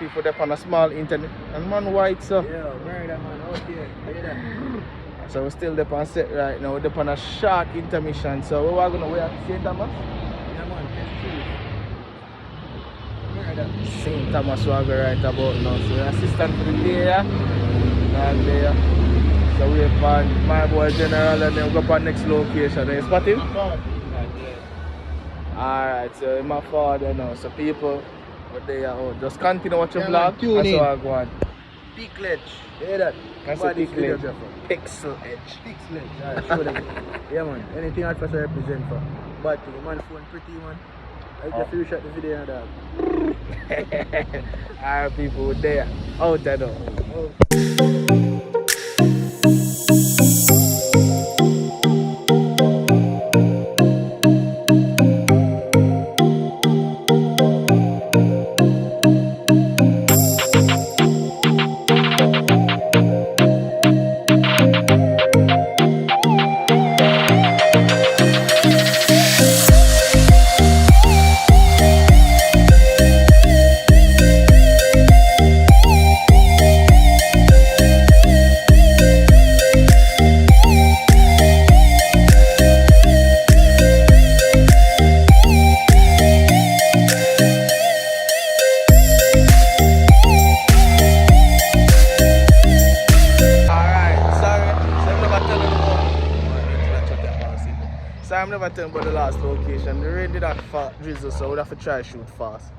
people there on a small internet. And man white, so. Yeah, murder man, out here. Hear that? So we're still there on set right now. We're there on a short intermission. So we're going to wait at St. Thomas. Yeah man, murder. St. Thomas we're going right about now. So we're assistant for the day, yeah. And there. So we're on my boy General and then we go on next location. You spot him? Alright, so I'm my father now. So people, what they are, just continue watching vlog. That's how I go on. Peak Ledge. Hear that? That's a Peak Ledge. Pixel Edge. Pixel Edge. Alright, show them. Yeah man, anything Hot Frass represent for. But the man phone pretty man. I just reshot the video and that. Alright people, we're there. Out there though. I'm never telling about the last location. The rain did that drizzle, so we'd have to try to shoot fast.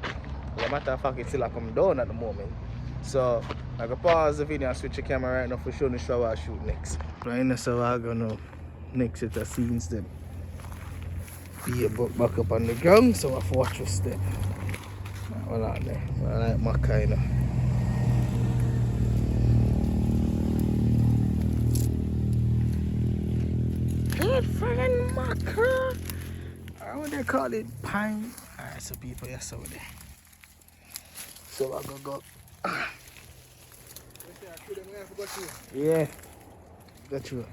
As a matter of fact, it's still like coming down at the moment. So I can pause the video and switch the camera right now for showing the show I shoot next. Right now, so I'm gonna next set of scenes then. Be back up on the ground, so I have to watch your step. Hold on there. I like my kind of. Good friggin' mackerel. Or what they call it, pine. Alright, so people, yes, over there. So I go. Yeah, got you.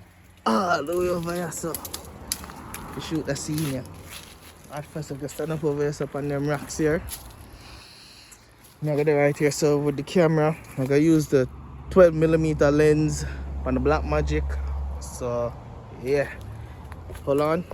All the way over here, so to shoot the scene here. At first, I can stand up over here, so up on them rocks here. Now I got it right here, so with the camera, I'm gonna use the 12mm lens on the Black Magic. So, yeah. Hold on.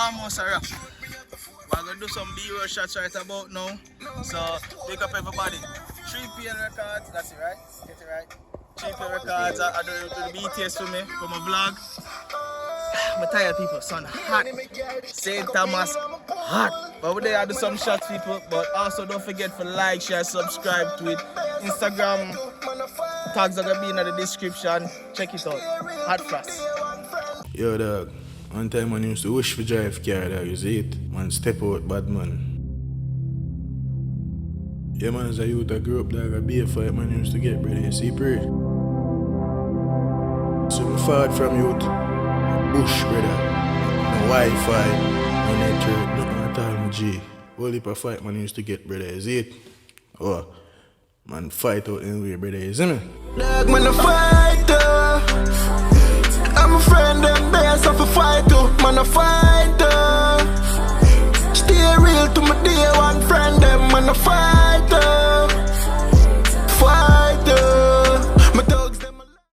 Almost a wrap. We're gonna do some B-roll shots right about now. So wake up everybody. 3 p.m. records, that's it right? Get it right? 3 p.m. records, I do the BTS for me, for my vlog. I'm tired people, son, hot. St. Thomas, hot. But we there I do some shots people. But also don't forget to like, share, subscribe to it. Instagram tags are gonna be in the description. Check it out. Hot Frass. Yo dog. One time man used to wish for drive car, dog, you see it? Man step out bad man. Yeah man, as a youth I grew up, dog, a beer fight man used to get, brother, you see pray. So me forward from youth, bush, brother. No Wi-Fi, no network, nothing at all, my G. Whole heap of fight man used to get, brother, you see it? Oh, man fight out anyway, brother, you see me? Dog man a fighter. I'm a friend and best of a fight.